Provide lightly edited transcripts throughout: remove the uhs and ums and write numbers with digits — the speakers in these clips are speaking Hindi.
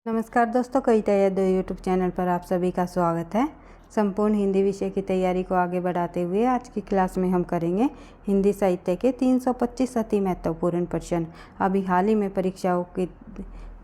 नमस्कार दोस्तों, कविता यादव यूट्यूब चैनल पर आप सभी का स्वागत है। संपूर्ण हिंदी विषय की तैयारी को आगे बढ़ाते हुए आज की क्लास में हम करेंगे हिंदी साहित्य के 325 अति महत्वपूर्ण प्रश्न। अभी हाल ही में परीक्षाओं की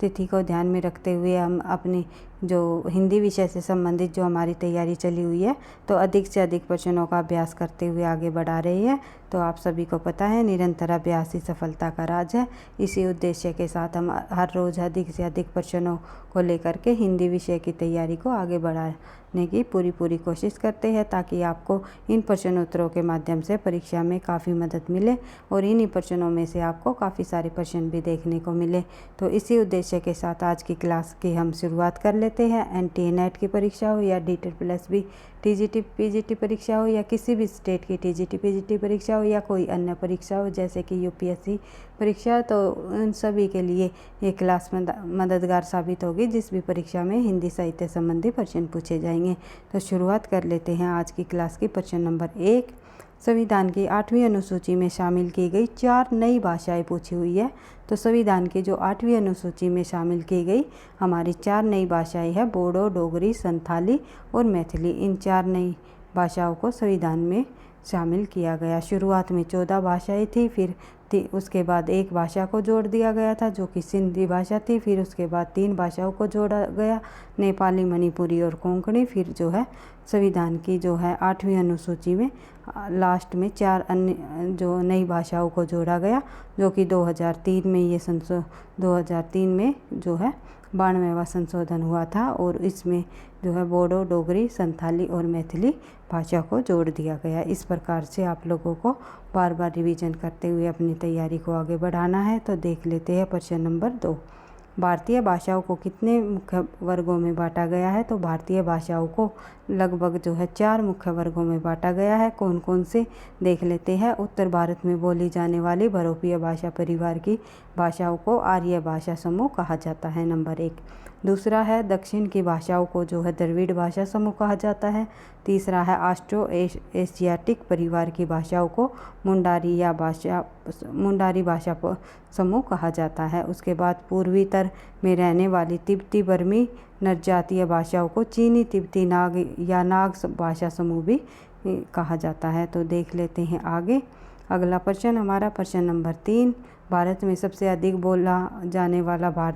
तिथि को ध्यान में रखते हुए हम अपनी जो हिंदी विषय से संबंधित जो हमारी तैयारी चली हुई है तो अधिक से अधिक प्रश्नों का अभ्यास करते हुए आगे बढ़ा रही है। तो आप सभी को पता है निरंतर अभ्यास ही सफलता का राज है। इसी उद्देश्य के साथ हम हर रोज़ अधिक से अधिक प्रश्नों को लेकर के हिंदी विषय की तैयारी को आगे बढ़ाने की पूरी कोशिश करते हैं ताकि आपको इन प्रश्नोत्तरों के माध्यम से परीक्षा में काफ़ी मदद मिले और इन्हीं प्रश्नों में से आपको काफ़ी सारे प्रश्न भी देखने को मिले। तो इसी उद्देश्य के साथ आज की क्लास की हम शुरुआत कर लेते हैं। एनटीए नेट की परीक्षा हो या DET+B टीजीटी पीजीटी परीक्षा हो या किसी भी स्टेट की टीजीटी पीजीटी परीक्षा हो या कोई अन्य परीक्षा हो जैसे कि यूपीएससी परीक्षा, तो उन सभी के लिए ये क्लास मददगार साबित होगी जिस भी परीक्षा में हिंदी साहित्य संबंधी प्रश्न पूछे जाएंगे। तो शुरुआत कर लेते हैं आज की क्लास की। प्रश्न नंबर 1, संविधान की 8वीं अनुसूची में शामिल की गई 4 नई भाषाएं पूछी हुई है। तो संविधान की जो 8वीं अनुसूची में शामिल की गई हमारी 4 नई भाषाएं हैं बोडो, डोगरी, संथाली और मैथिली। इन 4 नई भाषाओं को संविधान में शामिल किया गया। शुरुआत में 14 भाषाएं थी, फिर उसके बाद एक भाषा को जोड़ दिया गया था जो कि सिंधी भाषा थी। फिर उसके बाद 3 भाषाओं को जोड़ा गया, नेपाली, मणिपुरी और कोंकणी। फिर जो है संविधान की जो है 8वीं अनुसूची में लास्ट में 4 अन्य जो नई भाषाओं को जोड़ा गया जो कि 2003 में ये 2003 में जो है 92वां संशोधन हुआ था और इसमें जो है बोडो, डोगरी, संथाली और मैथिली भाषा को जोड़ दिया गया। इस प्रकार से आप लोगों को बार बार रिवीजन करते हुए अपनी तैयारी को आगे बढ़ाना है। तो देख लेते हैं प्रश्न नंबर 2, भारतीय भाषाओं को कितने मुख्य वर्गों में बांटा गया है। तो भारतीय भाषाओं को लगभग जो है 4 मुख्य वर्गों में बांटा गया है। कौन कौन से देख लेते हैं। उत्तर भारत में बोली जाने वाली बहुरूपीय भाषा परिवार की भाषाओं को आर्य भाषा समूह कहा जाता है, नंबर 1। दूसरा है दक्षिण की भाषाओं को जो है द्रविड़ भाषा समूह कहा जाता है। तीसरा है ऑस्ट्रो एशियाटिक परिवार की भाषाओं को मुंडारी भाषा समूह कहा जाता है। उसके बाद पूर्वीतर में रहने वाली तिब्बती बर्मी नरजातीय भाषाओं को चीनी तिब्बती नाग या नाग भाषा समूह भी कहा जाता है। तो देख लेते हैं आगे। अगला प्रश्न हमारा प्रश्न नंबर 3, भारत में सबसे अधिक बोला जाने वाला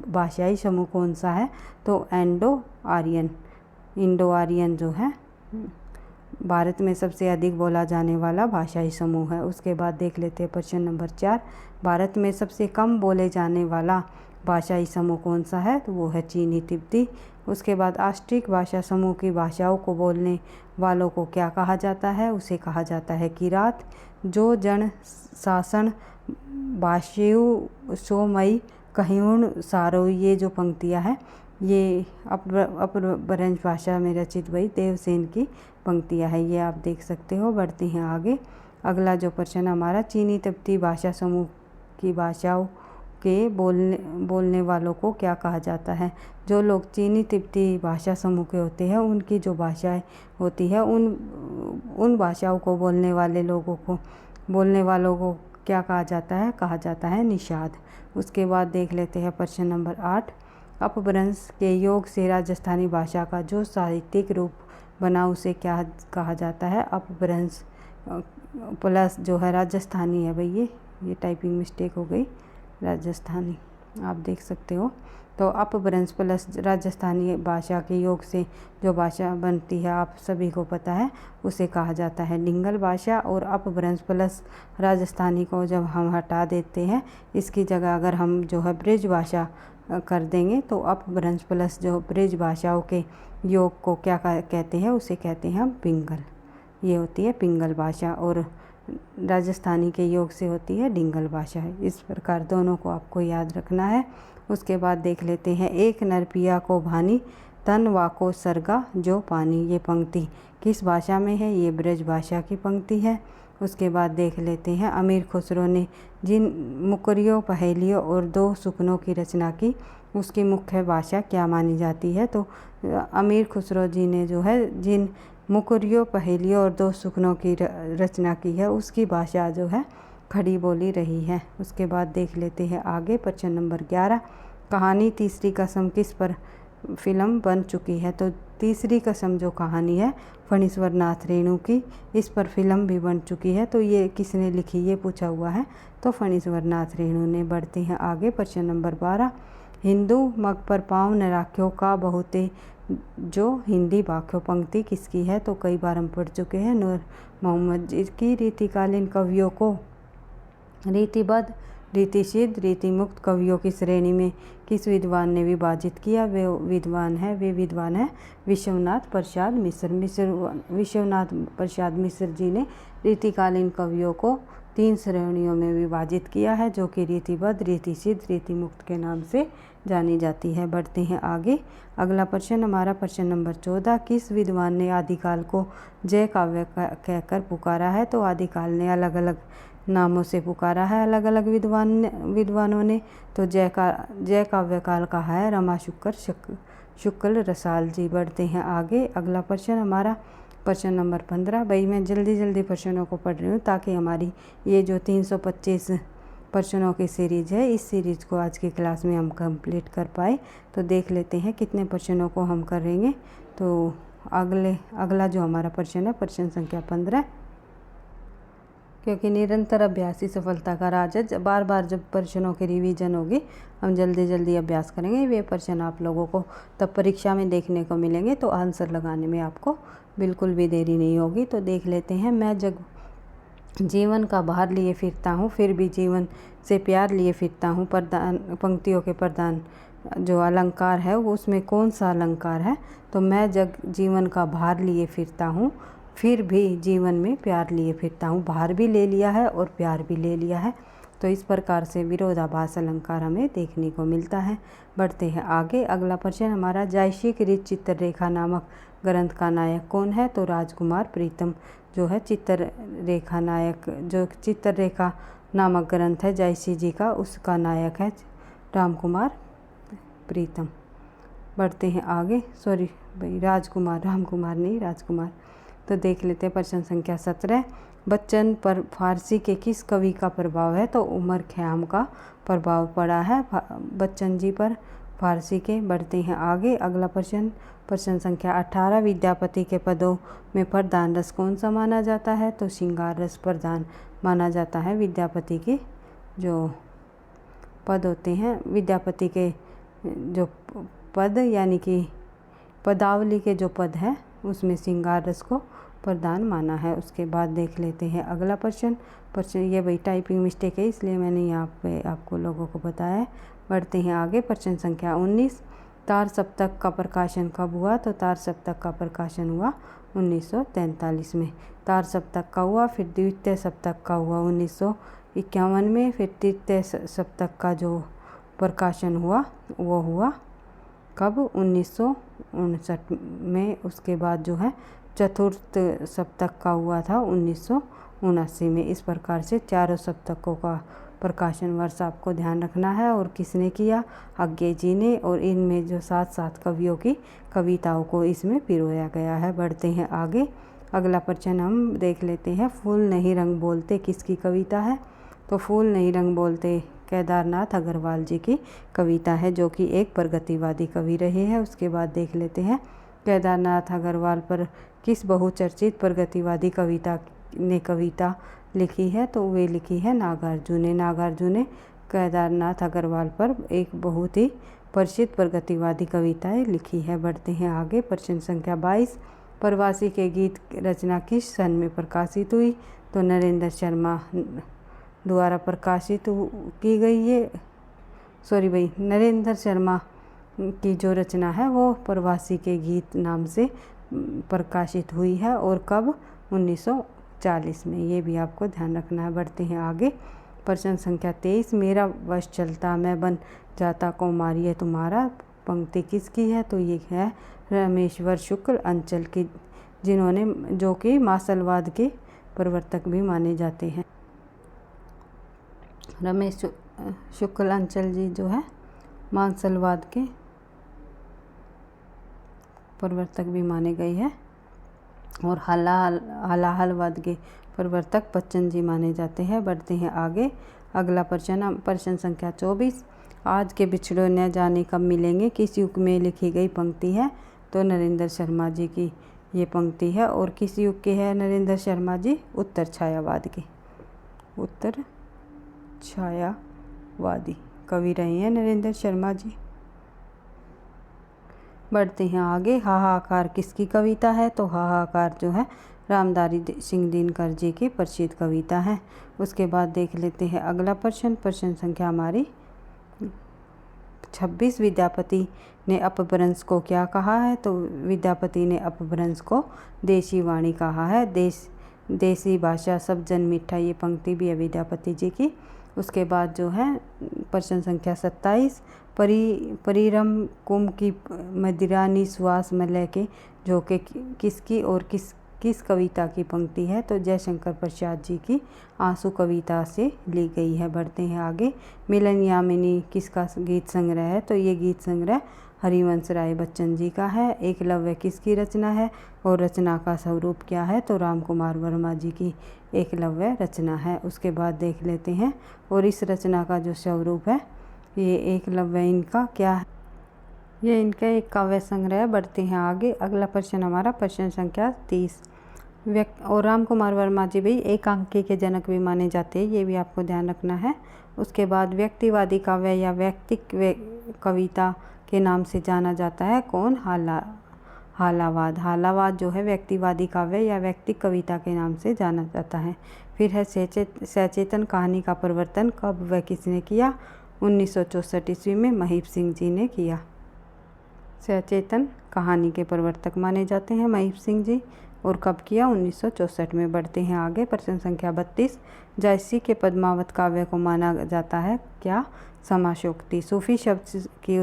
भाषाई समूह कौन सा है। तो इंडो आर्यन जो है भारत में सबसे अधिक बोला जाने वाला भाषाई समूह है। उसके बाद देख लेते हैं प्रश्न नंबर 4, भारत में सबसे कम बोले जाने वाला भाषाई समूह कौन सा है। तो वो है चीनी तिब्बती। उसके बाद ऑस्ट्रिक भाषा समूह की भाषाओं को बोलने वालों को क्या कहा जाता है। उसे कहा जाता है किरात। जो जन शासन भाषेयु सोमई कह्यूण सारो, ये जो पंक्तियाँ हैं ये अपभ्रंश भाषा में रचित वही देवसेन की पंक्तियाँ है, ये आप देख सकते हो। बढ़ते हैं आगे। अगला जो प्रश्न हमारा चीनी तिब्बती भाषा समूह की भाषाओं के बोलने वालों को क्या कहा जाता है। जो लोग चीनी तिब्बती भाषा समूह के होते हैं उनकी जो भाषाएं होती है उन भाषाओं को बोलने वालों को क्या कहा जाता है निषाद। उसके बाद देख लेते हैं प्रश्न नंबर 8, अपभ्रंश के योग से राजस्थानी भाषा का जो साहित्यिक रूप बना उसे क्या कहा जाता है। अपभ्रंश प्लस जो है राजस्थानी है भाई, ये टाइपिंग मिस्टेक हो गई, राजस्थानी आप देख सकते हो। तो अपभ्रंश प्लस राजस्थानी भाषा के योग से जो भाषा बनती है आप सभी को पता है उसे कहा जाता है डिंगल भाषा। और अपभ्रंश प्लस राजस्थानी को जब हम हटा देते हैं इसकी जगह अगर हम जो है ब्रिज भाषा कर देंगे तो अपभ्रंश प्लस जो ब्रिज भाषाओं के योग को क्या कहते हैं, उसे कहते हैं हम पिंगल। ये होती है पिंगल भाषा और राजस्थानी के योग से होती है डिंगल भाषा। इस प्रकार दोनों को आपको याद रखना है। उसके बाद देख लेते हैं, एक नरपिया को भानी तन वाको सरगा जो पानी, ये पंक्ति किस भाषा में है। ये ब्रज भाषा की पंक्ति है। उसके बाद देख लेते हैं, अमीर खुसरो ने जिन मुकरियों, पहेलियों और 2 सुकनों की रचना की उसकी मुख्य भाषा क्या मानी जाती है। तो अमीर खुसरो जी ने जो है जिन मुकरियों, पहेलियों और 2 सुकनों की रचना की है उसकी भाषा जो है खड़ी बोली रही है। उसके बाद देख लेते हैं आगे प्रश्न नंबर 11, कहानी तीसरी कसम किस पर फिल्म बन चुकी है? तो तीसरी कसम जो कहानी है फणीश्वर नाथ रेणु की, इस पर फिल्म भी बन चुकी है। तो ये किसने लिखी, ये पूछा हुआ है, तो फणीश्वर नाथ रेणु ने। बढ़ते हैं आगे, प्रश्न नंबर 12। हिंदू मग पर पाँव न राख्यो का बहुते जो हिंदी वाक्यो पंक्ति किसकी है? तो कई बार हम पढ़ चुके हैं। नूर मोहम्मद की रीतिकालीन कवियों को रीतिबद्ध, रीतिसिद्ध, रीतिमुक्त कवियों की श्रेणी में किस विद्वान ने विभाजित किया? वे विद्वान है विश्वनाथ प्रसाद मिश्र। विश्वनाथ प्रसाद मिश्र जी ने रीतिकालीन कवियों को 3 श्रेणियों में विभाजित किया है, जो कि रीतिबद्ध, रीतिसिद्ध, रीतिमुक्त के नाम से जानी जाती है। बढ़ते हैं आगे, अगला प्रश्न हमारा प्रश्न नंबर 14। किस विद्वान ने आदिकाल को जय काव्य कहकर पुकारा है? तो आदिकाल ने अलग अलग नामों से पुकारा है अलग अलग विद्वानों ने। तो जय काव्य काल कहा है रमा शुक्ल रसाल जी। बढ़ते हैं आगे, अगला प्रश्न हमारा प्रश्न नंबर 15। भाई मैं जल्दी प्रश्नों को पढ़ रही हूँ ताकि हमारी ये जो 325 प्रश्नों की सीरीज है, इस सीरीज को आज की क्लास में हम कंप्लीट कर पाए। तो देख लेते हैं कितने प्रश्नों को हम करेंगे। तो अगला जो हमारा प्रश्न है प्रश्न संख्या 15। क्योंकि निरंतर अभ्यास ही सफलता का राज है। बार बार जब प्रश्नों की रिवीजन होगी, हम जल्दी अभ्यास करेंगे, वे प्रश्न आप लोगों को तब परीक्षा में देखने को मिलेंगे। तो आंसर लगाने में आपको बिल्कुल भी देरी नहीं होगी। तो देख लेते हैं। मैं जब जीवन का भार लिए फिरता हूँ, फिर भी जीवन से प्यार लिए फिरता हूँ। पंक्तियों के प्रधान जो अलंकार है वो उसमें कौन सा अलंकार है? तो मैं जब जीवन का भार लिए फिरता हूँ, फिर भी जीवन में प्यार लिए फिरता हूँ। भार भी ले लिया है और प्यार भी ले लिया है। तो इस प्रकार से विरोधाभास अलंकार हमें देखने को मिलता है। बढ़ते हैं आगे, अगला प्रश्न हमारा जायसी कृत चित्ररेखा नामक ग्रंथ का नायक कौन है? तो राजकुमार प्रीतम जो है चित्ररेखा नायक, जो चित्ररेखा नामक ग्रंथ है जायसी जी का, उसका नायक है रामकुमार प्रीतम। बढ़ते हैं आगे, रामकुमार नहीं, राजकुमार। तो देख लेते हैं प्रश्न संख्या 17। बच्चन पर फारसी के किस कवि का प्रभाव है? तो उमर ख़याम का प्रभाव पड़ा है बच्चन जी पर फारसी के। बढ़ते हैं आगे, अगला प्रश्न संख्या 18। विद्यापति के पदों में प्रधान रस कौन सा माना जाता है? तो श्रृंगार रस प्रधान माना जाता है। विद्यापति के जो पद होते हैं, विद्यापति के जो पद यानी कि पदावली के जो पद है, उसमें श्रृंगार रस को प्रधान माना है। उसके बाद देख लेते हैं अगला प्रश्न। ये भाई टाइपिंग मिस्टेक है, इसलिए मैंने यहाँ पे आपको लोगों को बताया है। बढ़ते हैं आगे, प्रश्न संख्या 19। तार सप्तक का प्रकाशन कब हुआ? तो तार सप्तक का प्रकाशन हुआ 1943 में। तार सप्तक का हुआ, फिर द्वितीय सप्तक का हुआ 1951 में, फिर तृतीय सप्तक का जो प्रकाशन हुआ वो हुआ कब? 1959 में। उसके बाद जो है चतुर्थ सप्तक का हुआ था 1979 में। इस प्रकार से चारों सप्तकों का प्रकाशन वर्ष आपको ध्यान रखना है। और किसने किया? अज्ञे जी ने। और इनमें जो 7 कवियों की कविताओं को इसमें पिरोया गया है। बढ़ते हैं आगे, अगला प्रश्न हम देख लेते हैं। फूल नहीं रंग बोलते किसकी कविता है? तो फूल नहीं रंग बोलते केदारनाथ अग्रवाल जी की कविता है, जो कि एक प्रगतिवादी कवि रहे हैं। उसके बाद देख लेते हैं केदारनाथ अग्रवाल पर किस बहुचर्चित प्रगतिवादी कविता लिखी है? तो वे लिखी है नागार्जुन ने। नागार्जुन ने केदारनाथ अग्रवाल पर एक बहुत ही प्रसिद्ध प्रगतिवादी कविताएं लिखी है। बढ़ते हैं आगे, प्रश्न संख्या 22। प्रवासी के गीत रचना किस सन में प्रकाशित हुई? तो नरेंद्र शर्मा द्वारा प्रकाशित की गई है। नरेंद्र शर्मा की जो रचना है वो प्रवासी के गीत नाम से प्रकाशित हुई है। और कब? 1940 में। ये भी आपको ध्यान रखना है। बढ़ते हैं आगे, प्रश्न संख्या 23। मेरा वश चलता मैं बन जाता कौमारी है तुम्हारा पंक्ति किसकी है? तो ये है रामेश्वर शुक्ल अंचल की, जो कि मार्शलवाद के प्रवर्तक भी माने जाते हैं। रमेश शुक्ल अंचल जी जो है मार्शलवाद के प्रवर्तक भी माने गए हैं। और हलाहलवाद के प्रवर्तक बच्चन जी माने जाते हैं। बढ़ते हैं आगे, अगला प्रश्न संख्या 24। आज के बिछड़ो न जाने कब मिलेंगे किस युग में लिखी गई पंक्ति है? तो नरेंद्र शर्मा जी की ये पंक्ति है। और किस युग की है नरेंद्र शर्मा जी? उत्तर छायावाद की। उत्तर छायावादी कवि रहे हैं नरेंद्र शर्मा जी। बढ़ते हैं आगे। हाहाकार किसकी कविता है? तो हाहाकार जो है रामधारी सिंह दिनकर जी की प्रसिद्ध कविता है। उसके बाद देख लेते हैं अगला प्रश्न। प्रश्न संख्या हमारी 26। विद्यापति ने अपभ्रंश को क्या कहा है? तो विद्यापति ने अपभ्रंश को देशी वाणी कहा है। देसी भाषा सब जन मीठा, ये पंक्ति भी है विद्यापति जी की। उसके बाद जो है प्रश्न संख्या 27। परिरम कुम की मदिरा निश्वास में लेके जो कि किसकी और किस कविता की पंक्ति है? तो जयशंकर प्रसाद जी की आंसू कविता से ली गई है। बढ़ते हैं आगे। मिलन यामिनी किसका गीत संग्रह है? तो ये गीत संग्रह हरिवंश राय बच्चन जी का है। एकलव्य किसकी रचना है और रचना का स्वरूप क्या है? तो राम कुमार वर्मा जी की एकलव्य रचना है। उसके बाद देख लेते हैं और इस रचना का जो स्वरूप है ये एकलव्य इनका क्या है? ये इनका एक काव्य संग्रह है। बढ़ते हैं आगे। अगला प्रश्न हमारा प्रश्न संख्या 30। और राम कुमार वर्मा जी भी एकांकी के जनक भी माने जाते हैं, ये भी आपको ध्यान रखना है। उसके बाद व्यक्तिवादी काव्य या व्यक्तिक कविता के नाम से जाना जाता है कौन? हालावाद। हालावाद जो है व्यक्तिवादी काव्य या व्यक्तिक कविता के नाम से जाना जाता है। फिर है सचेतन कहानी का प्रवर्तन कब व किसने किया? 1964 ईस्वी में महीप सिंह जी ने किया। सचेतन कहानी के प्रवर्तक माने जाते हैं महीप सिंह जी। और कब किया? 1964 में। बढ़ते हैं आगे। प्रश्न संख्या 32। जायसी के पद्मावत काव्य को माना जाता है क्या? समासोक्ति। सूफी शब्द की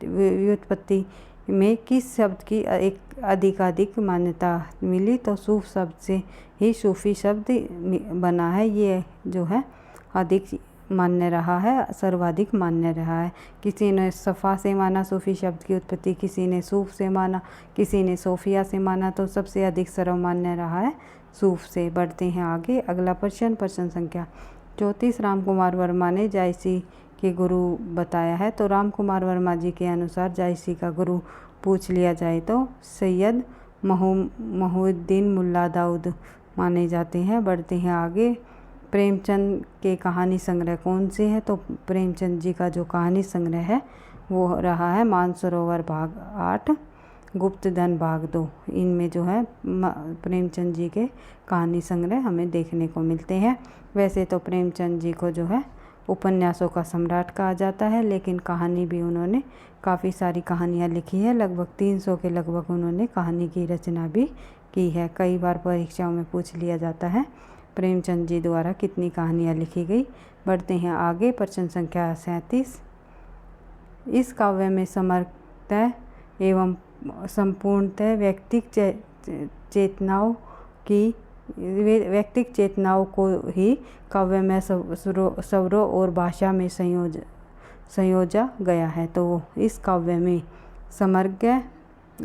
व्युत्पत्ति में किस शब्द की अधिक मान्यता मिली? तो सूफ शब्द से ही सूफी शब्द बना है, ये जो है अधिक मान्य रहा है, सर्वाधिक मान्य रहा है। किसी ने सफ़ा से माना सूफी शब्द की उत्पत्ति, किसी ने सूफ से माना, किसी ने सोफिया से माना, तो सबसे अधिक सर्वमान्य रहा है सूफ से। बढ़ते हैं आगे। अगला प्रश्न प्रश्न संख्या 34। राम कुमार वर्मा ने जायसी के गुरु बताया है। तो राम कुमार वर्मा जी के अनुसार जायसी का गुरु पूछ लिया जाए तो सैयद मोहुद्दीन मुल्ला दाऊद माने जाते हैं। बढ़ते हैं आगे। प्रेमचंद के कहानी संग्रह कौन से है? तो प्रेमचंद जी का जो कहानी संग्रह है वो रहा है मानसरोवर भाग 8, गुप्तधन भाग 2। इनमें जो है प्रेमचंद जी के कहानी संग्रह हमें देखने को मिलते हैं। वैसे तो प्रेमचंद जी को जो है उपन्यासों का सम्राट कहा जाता है, लेकिन कहानी भी उन्होंने काफ़ी सारी कहानियाँ लिखी है। लगभग 300 के लगभग उन्होंने कहानी की रचना भी की है। कई बार परीक्षाओं में पूछ लिया जाता है प्रेमचंद जी द्वारा कितनी कहानियाँ लिखी गई। बढ़ते हैं आगे। प्रश्न संख्या 37। इस काव्य में समर्थतः एवं संपूर्णतः व्यक्तिक चेतनाओं को ही काव्य में स्वरों और भाषा में संयोजा गया है। तो इस काव्य में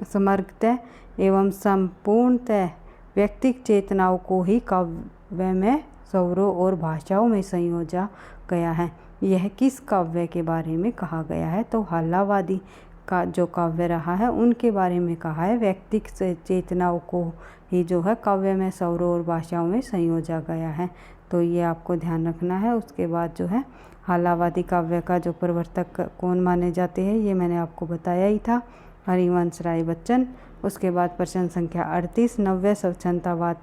समग्रतः एवं संपूर्णतः व्यक्तिक चेतनाओं को ही काव्य में स्वरों और भाषाओं में संयोजा गया है। यह किस काव्य के बारे में कहा गया है? तो हालावादी का जो काव्य रहा है उनके बारे में कहा है। व्यक्तिक चेतनाओं को ही जो है काव्य में स्वरों और भाषाओं में संयोजा गया है, तो ये आपको ध्यान रखना है। उसके बाद जो है हालावादी काव्य का जो प्रवर्तक कौन माने जाते हैं ये मैंने आपको बताया ही था, हरिवंश राय बच्चन। उसके बाद प्रश्न संख्या 38। नव्य स्वच्छंदतावाद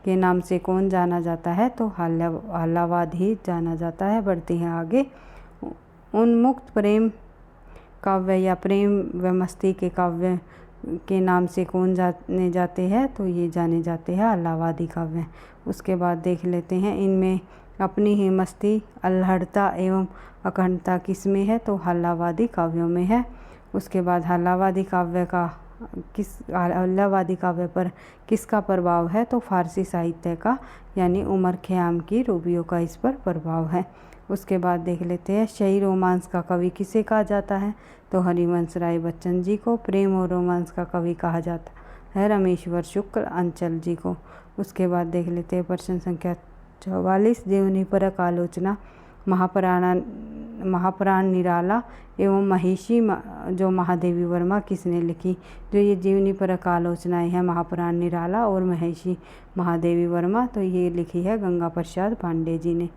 के नाम से कौन जाना जाता है? तो हालावाद ही जाना जाता है। बढ़ते हैं आगे। उन्मुक्त प्रेम काव्य या प्रेम व मस्ती के काव्य के नाम से कौन जाने जाते हैं? तो ये जाने जाते हैं हालावादी काव्य। उसके बाद देख लेते हैं इनमें अपनी ही मस्ती, अल्हड़ता एवं अखंडता किस में है? तो हालावादी काव्यों में है। उसके बाद हालावादी काव्य पर किसका प्रभाव है? तो फारसी साहित्य का, यानी उमर ख़याम की रूबियों का इस पर प्रभाव है। उसके बाद देख लेते हैं शाही रोमांस का कवि किसे कहा जाता है? तो हरिवंश राय बच्चन जी को। प्रेम और रोमांस का कवि कहा जाता है रामेश्वर शुक्ल अंचल जी को। उसके बाद देख लेते हैं प्रश्न संख्या 44। जीवनी परक आलोचना महाप्राण निराला एवं महिषी जो महादेवी वर्मा किसने लिखी। जो ये जीवनी परक आलोचनाएं हैं महाप्राण निराला और महिषी महादेवी वर्मा, तो ये लिखी है गंगा प्रसाद पांडे जी ने।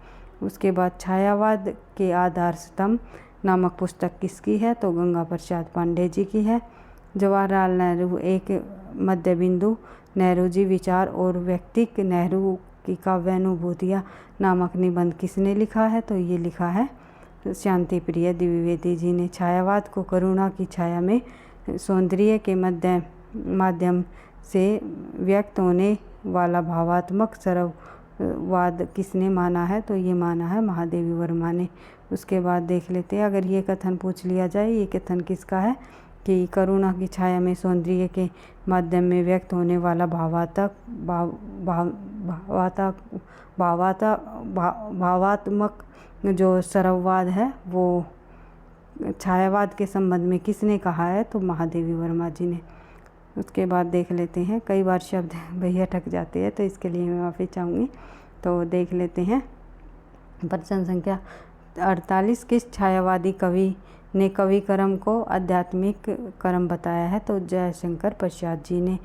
उसके बाद छायावाद के आधार स्तंभ नामक पुस्तक किसकी है, तो गंगा प्रसाद पांडे जी की है। जवाहरलाल नेहरू एक मध्य बिंदु, नेहरू जी विचार और व्यक्तिक, नेहरू की काव्यानुभूतियाँ नामक निबंध किसने लिखा है, तो ये लिखा है शांति प्रिय द्विवेदी जी ने। छायावाद को करुणा की छाया में सौंदर्य के माध्यम से व्यक्त होने वाला भावात्मक सरववाद किसने माना है, तो ये माना है महादेवी वर्मा ने। उसके बाद देख लेते हैं, अगर ये कथन पूछ लिया जाए, ये कथन किसका है कि करुणा की छाया में सौंदर्य के माध्यम में व्यक्त होने वाला भावात्मक जो सरववाद है वो छायावाद के संबंध में किसने कहा है, तो महादेवी वर्मा जी ने। उसके बाद देख लेते हैं, कई बार शब्द भैया अटक जाते हैं तो इसके लिए मैं माफ़ी चाहूँगी। तो देख लेते हैं प्रश्न संख्या 48, किस छायावादी कवि ने कवि कर्म को आध्यात्मिक कर्म बताया है, तो जयशंकर प्रसाद जी ने।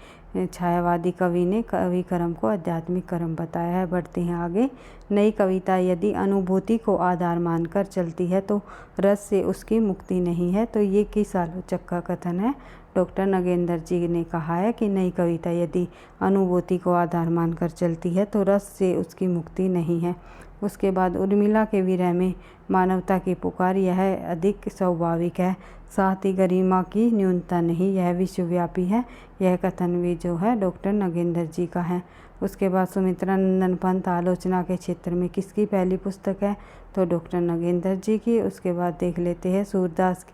छायावादी कवि ने कवि कर्म को आध्यात्मिक कर्म बताया है। बढ़ते हैं आगे। नई कविता यदि अनुभूति को आधार मानकर चलती है तो रस से उसकी मुक्ति नहीं है, तो ये किस आलोचक का कथन है, डॉक्टर नगेंद्र जी ने कहा है कि नई कविता यदि अनुभूति को आधार मानकर चलती है तो रस से उसकी मुक्ति नहीं है। उसके बाद उर्मिला के विरह में मानवता की पुकार, यह अधिक स्वाभाविक है, साथ ही गरिमा की न्यूनता नहीं, यह विश्वव्यापी है। यह कथन भी जो है डॉक्टर नगेंद्र जी का है। उसके बाद सुमित्रा नंदन पंत आलोचना के क्षेत्र में किसकी पहली पुस्तक है, तो डॉक्टर नगेंद्र जी की। उसके बाद देख लेते हैं सूरदास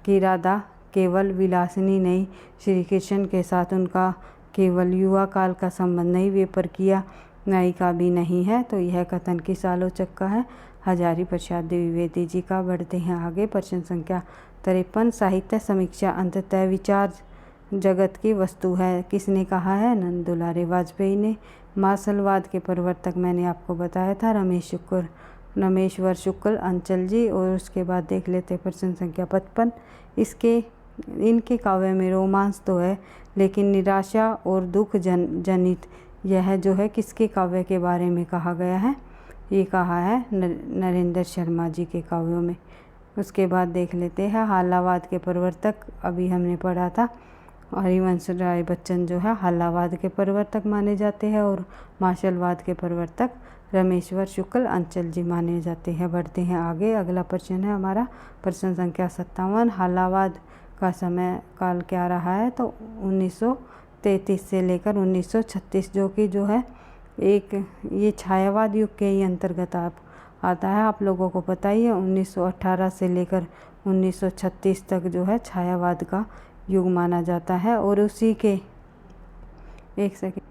की राधा केवल विलासिनी नहीं, श्री कृष्ण के साथ उनका केवल युवा काल का संबंध नहीं, वे परकिया नायिका भी नहीं है, तो यह कथन किस आलोचक का है, हजारी प्रसाद द्विवेदी जी का। बढ़ते हैं आगे। प्रश्न संख्या 53, साहित्य समीक्षा अंततः विचार जगत की वस्तु है, किसने कहा है, नंद दुलारे वाजपेयी ने। मार्शलवाद के प्रवर्तक मैंने आपको बताया था रमेश्वर शुक्ल अंचल जी। और उसके बाद देख लेते प्रश्न संख्या 55, इनके काव्य में रोमांस तो है लेकिन निराशा और दुख जनित, यह जो है किसके काव्य के बारे में कहा गया है, ये कहा है नरेंद्र शर्मा जी के काव्यों में। उसके बाद देख लेते हैं हालावाद के प्रवर्तक, अभी हमने पढ़ा था हरिवंश राय बच्चन जो है हालावाद के प्रवर्तक माने जाते हैं और मार्शलवाद के प्रवर्तक रमेश्वर शुक्ल अंचल जी माने जाते हैं। बढ़ते हैं आगे। अगला प्रश्न है हमारा प्रश्न संख्या 57, हालावाद का समय काल क्या रहा है, तो 1933 से लेकर 1936, जो कि जो है एक ये छायावाद युग के ही अंतर्गत आता है। आप लोगों को पता ही है 1918 से लेकर 1936 तक जो है छायावाद का युग माना जाता है। और उसी के एक सेकंड,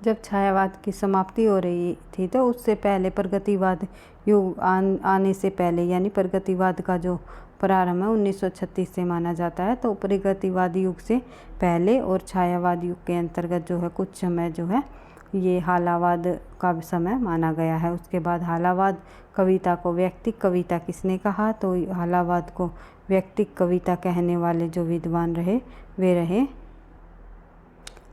जब छायावाद की समाप्ति हो रही थी तो उससे पहले प्रगतिवाद युग आने से पहले, यानी प्रगतिवाद का जो प्रारंभ है 1936 से माना जाता है, तो प्रगतिवाद युग से पहले और छायावाद युग के अंतर्गत जो है कुछ समय जो है ये हालावाद का समय माना गया है। उसके बाद हालावाद कविता को व्यक्तिक कविता किसने कहा, तो हालावाद को व्यक्तिक कविता कहने वाले जो विद्वान रहे वे रहे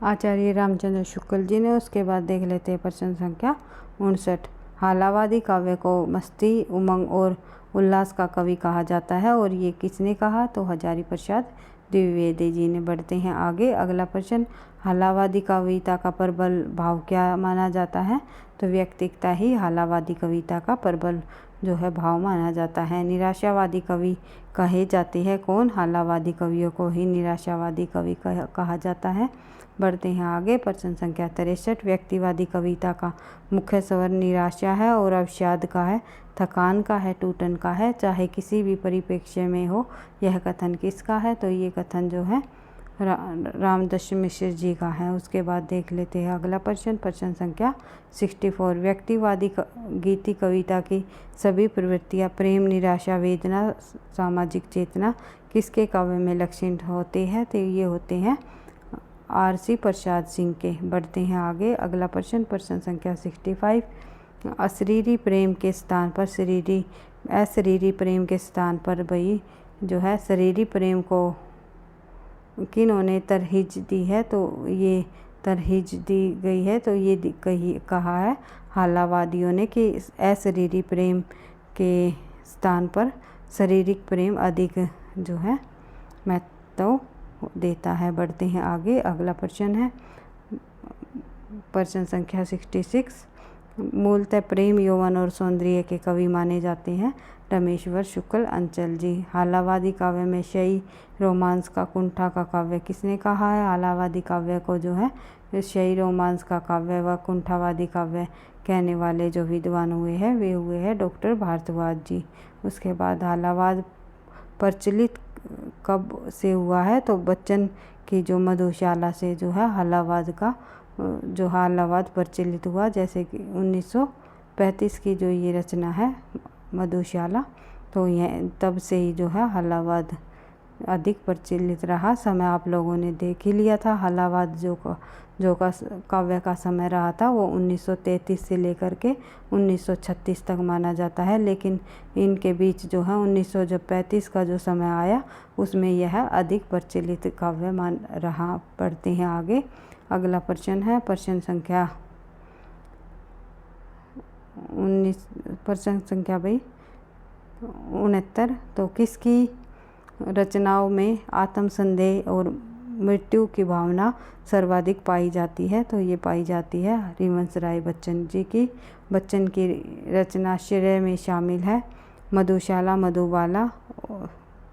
आचार्य रामचंद्र शुक्ल जी ने। उसके बाद देख लेते हैं प्रश्न संख्या 59, हालावादी काव्य को मस्ती, उमंग और उल्लास का कवि कहा जाता है और ये किसने कहा, तो हजारी प्रसाद द्विवेदी जी ने। बढ़ते हैं आगे। अगला प्रश्न, हालावादी कविता का प्रबल भाव क्या माना जाता है, तो व्यक्तिकता ही हालावादी कविता का प्रबल जो है भाव माना जाता है। निराशावादी कवि कहे जाते हैं कौन, हालावादी कवियों को ही निराशावादी कवि कहा जाता है। बढ़ते हैं आगे। प्रश्न संख्या 63, व्यक्तिवादी कविता का मुख्य स्वर निराशा है और अवसाद का है, थकान का है, टूटन का है, चाहे किसी भी परिप्रेक्ष्य में हो। यह कथन किसका है, तो ये कथन जो है रामदस मिश्र जी का है। उसके बाद देख लेते हैं अगला प्रश्न, प्रश्न संख्या 64, व्यक्तिवादी गीति कविता की सभी प्रवृत्तियाँ प्रेम, निराशा, वेदना, सामाजिक चेतना किसके काव्य में लक्षित होते हैं, तो ये होते हैं RC प्रसाद सिंह के। बढ़ते हैं आगे। अगला प्रश्न, प्रश्न संख्या 65, अशरीरी प्रेम के स्थान पर अशरीरी प्रेम के स्थान पर भाई जो है शरीरी प्रेम को किन्होंने तरहीज दी है, तो ये तरहीज दी गई है, तो ये कहा है हालावादियों ने कि अशरीरी प्रेम के स्थान पर शारीरिक प्रेम अधिक जो है महत्व देता है। बढ़ते हैं आगे, अगला प्रश्न है प्रश्न संख्या 66। मूलतः प्रेम, यौवन और सौंदर्य के कवि माने जाते हैं रमेश्वर शुक्ल अंचल जी। हालावादी काव्य में शयी रोमांस का कुंठा का काव्य किसने कहा है? हालावादी काव्य को जो है शयी रोमांस का काव्य व कुंठावादी काव्य कहने वाले जो विद्वान हुए हैं वे हुए हैं डॉक्टर भारद्वाज जी। उसके बाद हालावाद प्रचलित कब से हुआ है? तो बच्चन की जो मधुशाला से जो है हालावाद प्रचलित हुआ। जैसे कि 1935 की जो ये रचना है मधुशाला, तो यह तब से ही जो है हालावाद अधिक प्रचलित रहा। समय आप लोगों ने देख ही लिया था। हालावाद जो काव्य का समय रहा था वो 1933 से लेकर के 1936 तक माना जाता है, लेकिन इनके बीच जो है 1935 का जो समय आया उसमें यह अधिक प्रचलित काव्य मान रहा। पढ़ते हैं आगे, अगला प्रश्न है प्रश्न संख्या 69। तो किसकी रचनाओं में आत्मसंदेह और मृत्यु की भावना सर्वाधिक पाई जाती है? तो ये पाई जाती है हरिवंश राय बच्चन जी की। बच्चन की रचना श्रेय में शामिल है मधुशाला, मधुबाला,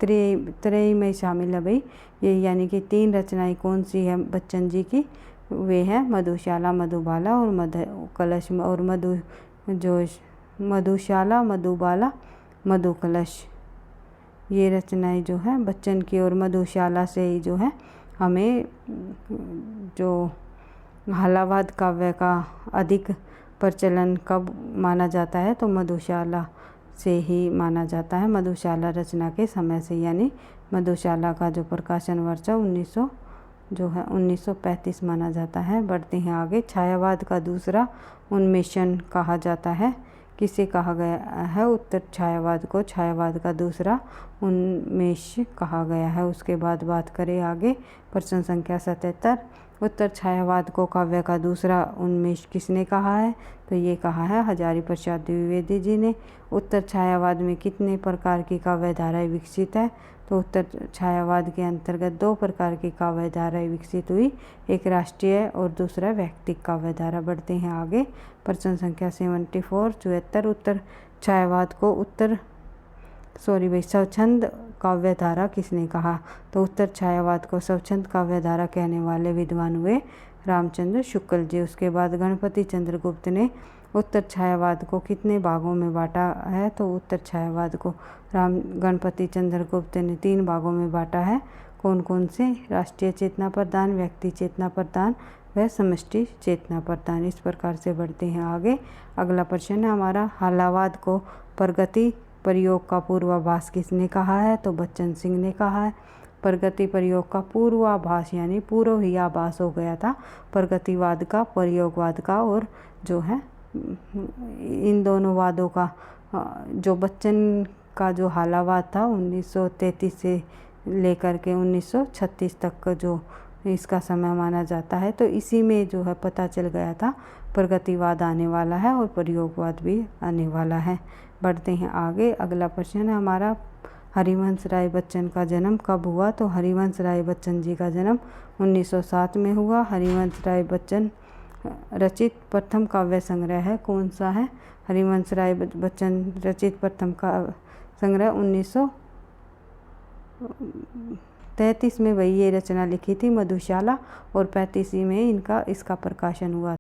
त्रय में शामिल है भाई ये, यानी कि 3 रचनाएं कौन सी है बच्चन जी की? वे है मधुशाला, मधुबाला और मधुकलश। और मधुशाला, मधुबाला, मधुकलश ये रचनाएं जो है बच्चन की। और मधुशाला से ही जो है हमें जो हालावाद काव्य का अधिक प्रचलन कब माना जाता है? तो मधुशाला से ही माना जाता है, मधुशाला रचना के समय से, यानी मधुशाला का जो प्रकाशन वर्ष 1935 माना जाता है। बढ़ते हैं आगे, छायावाद का दूसरा उन्मेषण कहा जाता है, किसे कहा गया है? उत्तर छायावाद को छायावाद का दूसरा उन्मेष कहा गया है। उसके बाद बात करें आगे प्रश्न संख्या 77। उत्तर छायावाद को काव्य का दूसरा उन्मेष किसने कहा है? तो ये कहा है हजारी प्रसाद द्विवेदी जी ने। उत्तर छायावाद में कितने प्रकार की काव्य धाराएं विकसित है? तो उत्तर छायावाद के अंतर्गत 2 प्रकार की काव्य धाराएं विकसित हुई, एक राष्ट्रीय और दूसरा व्यक्तिक काव्य धारा। बढ़ते हैं आगे प्रश्न संख्या 74। उत्तर छायावाद को स्वच्छंद काव्य धारा किसने कहा? तो उत्तर छायावाद को स्वच्छंद काव्य धारा कहने वाले विद्वान हुए रामचंद्र शुक्ल जी। उसके बाद गणपति चंद्रगुप्त ने उत्तर छायावाद को कितने भागों में बांटा है? तो उत्तर छायावाद को गणपति चंद्रगुप्त ने 3 भागों में बांटा है। कौन कौन से? राष्ट्रीय चेतना प्रदान, व्यक्ति चेतना प्रदान व समष्टि चेतना प्रदान। इस प्रकार से बढ़ते हैं आगे। अगला प्रश्न है हमारा, हालावाद को प्रगति प्रयोग का पूर्वाभास किसने कहा है? तो बच्चन सिंह ने कहा है। प्रगति प्रयोग का पूर्वाभास यानी पूर्व ही आभास हो गया था प्रगतिवाद का, प्रयोगवाद का, और जो है इन दोनों वादों का जो बच्चन का जो हालावाद था 1933 से लेकर के 1936 तक का जो इसका समय माना जाता है, तो इसी में जो है पता चल गया था प्रगतिवाद आने वाला है और प्रयोगवाद भी आने वाला है। बढ़ते हैं आगे, अगला प्रश्न है हमारा, हरिवंश राय बच्चन का जन्म कब हुआ? तो हरिवंश राय बच्चन जी का जन्म 1907 में हुआ। हरिवंश राय बच्चन रचित प्रथम काव्य संग्रह है कौन सा है? हरिवंश राय बच्चन रचित प्रथम काव्य संग्रह 1933 में वही ये रचना लिखी थी मधुशाला, और 35 में इसका प्रकाशन हुआ